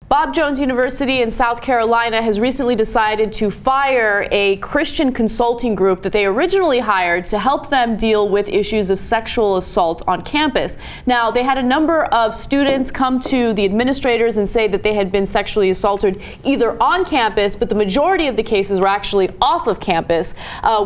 Bob Jones University in South Carolina has recently decided to fire a Christian consulting group that they originally hired to help them deal with issues of sexual assault on campus. Now, they had a number of students come to the administrators and say that they had been sexually assaulted either on campus, but the majority of the cases were actually off of campus,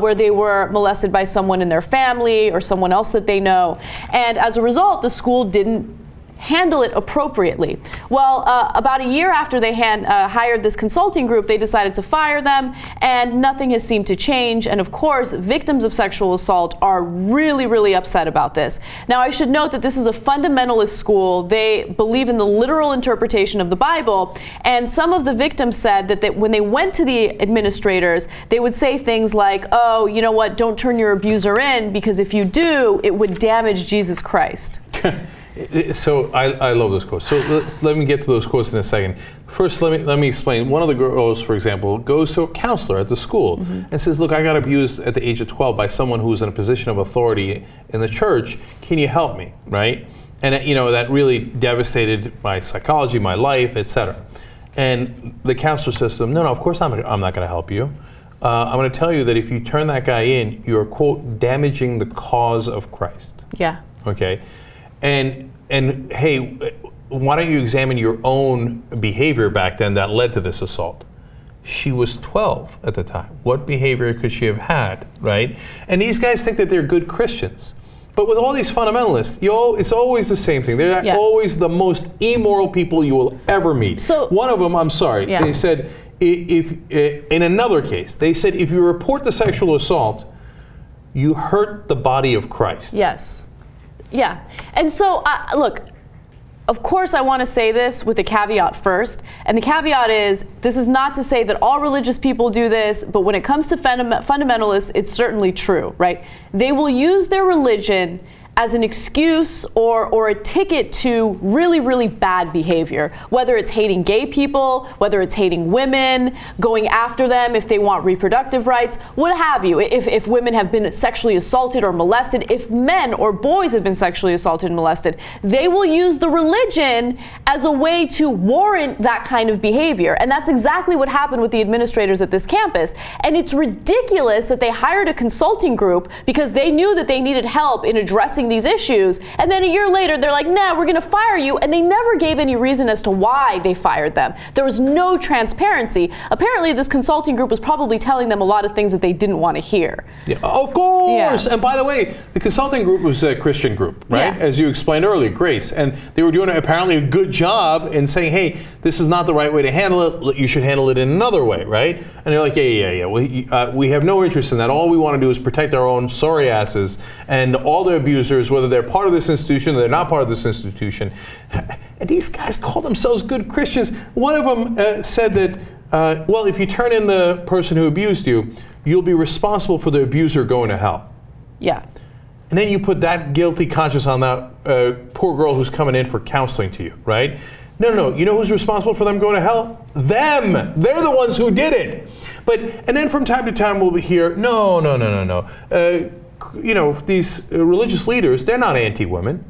where they were molested by someone in their family or someone else that they know. And as a result, the school didn't handle it appropriately. Well, about a year after they hired this consulting group, they decided to fire them, and nothing has seemed to change. And of course, victims of sexual assault are really, really upset about this. Now, I should note that this is a fundamentalist school. They believe in the literal interpretation of the Bible, and some of the victims said that when they went to the administrators, they would say things like, oh, you know what, don't turn your abuser in, because if you do, it would damage Jesus Christ. So I love those quotes. So let me get to those quotes in a second. First, let me explain. One of the girls, for example, goes to a counselor at the school and says, look, I got abused at the age of 12 by someone who's in a position of authority in the church. Can you help me, right? And that really devastated my psychology, my life, etc. And the counselor says to them, no, of course I'm not going to help you. I'm going to tell you that if you turn that guy in, you're, quote, damaging the cause of Christ. Yeah. Okay. And hey, why don't you examine your own behavior back then that led to this assault? She was 12 at the time. What behavior could she have had, right? And these guys think that they're good Christians. But with all these fundamentalists, it's always the same thing. They're always the most immoral people you will ever meet. So one of them, they said, if in another case, they said, if you report the sexual assault, you hurt the body of Christ. Yes. Yeah. And so, look, of course I want to say this with a caveat first. And the caveat is, this is not to say that all religious people do this, but when it comes to fundamentalists, it's certainly true, right? They will use their religion as an excuse or a ticket to really, really bad behavior, whether it's hating gay people, whether it's hating women, going after them if they want reproductive rights, what have you. If women have been sexually assaulted or molested, if men or boys have been sexually assaulted and molested, they will use the religion as a way to warrant that kind of behavior. And that's exactly what happened with the administrators at this campus. And it's ridiculous that they hired a consulting group because they knew that they needed help in addressing these issues, and then a year later they're like, nah, we're going to fire you, and they never gave any reason as to why they fired them. There was no transparency. Apparently this consulting group was probably telling them a lot of things that they didn't want to hear. Yeah, of course. Yeah. And by the way, the consulting group was a Christian group, right? Yeah. As you explained earlier, Grace, and they were doing apparently a good job in saying, hey, this is not the right way to handle it, you should handle it in another way, right? And they're like, yeah, we have no interest in that. All we want to do is protect our own sorry asses, and all the abusers, whether they're part of this institution or they're not part of this institution. And these guys call themselves good Christians. One of them said that, well, if you turn in the person who abused you, you'll be responsible for the abuser going to hell. Yeah. And then you put that guilty conscience on that poor girl who's coming in for counseling to you, right? No. You know who's responsible for them going to hell? Them. They're the ones who did it. And then from time to time we'll hear, no. These religious leaders, they're not anti-women.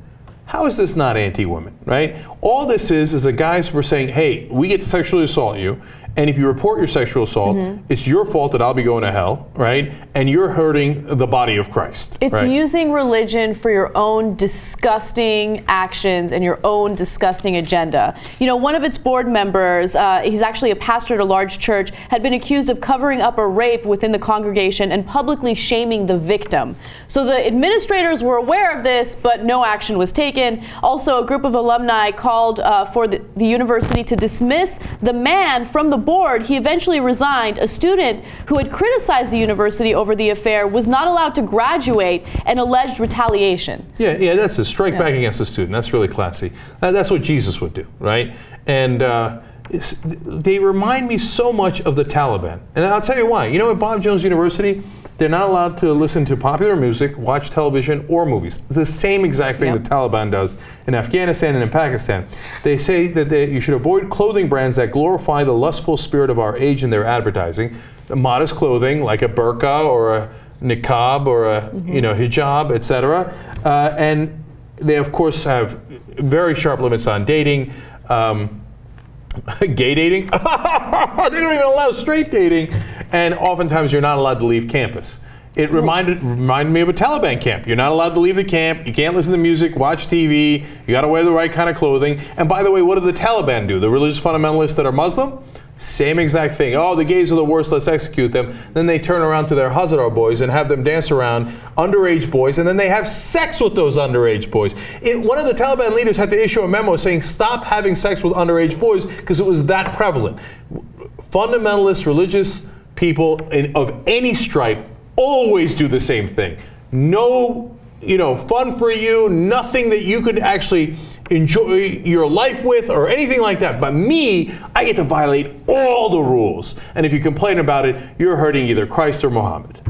How is this not anti-women, right? All this is a guise for saying, hey, we get to sexually assault you, and if you report your sexual assault, it's your fault that I'll be going to hell, right? And you're hurting the body of Christ. It's right? Using religion for your own disgusting actions and your own disgusting agenda. One of its board members, he's actually a pastor at a large church, had been accused of covering up a rape within the congregation and publicly shaming the victim. So the administrators were aware of this, but no action was taken. Also, a group of alumni called for the university to dismiss the man from the board. He eventually resigned. A student who had criticized the university over the affair was not allowed to graduate and alleged retaliation. Yeah, that's a strike back against a student. That's really classy. That's what Jesus would do, right? And they remind me so much of the Taliban. And I'll tell you why. At Bob Jones University, they're not allowed to listen to popular music, watch television, or movies. It's the same exact thing the Taliban does in Afghanistan and in Pakistan. They say that you should avoid clothing brands that glorify the lustful spirit of our age in their advertising. Modest clothing like a burqa or a niqab or a hijab, etc. And they, of course, have very sharp limits on dating. Gay dating? They don't even allow straight dating. And oftentimes you're not allowed to leave campus. It reminded me of a Taliban camp. You're not allowed to leave the camp. You can't listen to music, watch TV. You got to wear the right kind of clothing. And by the way, what do the Taliban do? The religious fundamentalists that are Muslim? Same exact thing. Oh, the gays are the worst, let's execute them. Then they turn around to their Hazara boys and have them dance around, underage boys, and then they have sex with those underage boys. One of the Taliban leaders had to issue a memo saying stop having sex with underage boys because it was that prevalent. Fundamentalist religious people of any stripe always do the same thing. No, fun for you, nothing that you could actually enjoy your life with or anything like that. But me, I get to violate all the rules. And if you complain about it, you're hurting either Christ or Muhammad.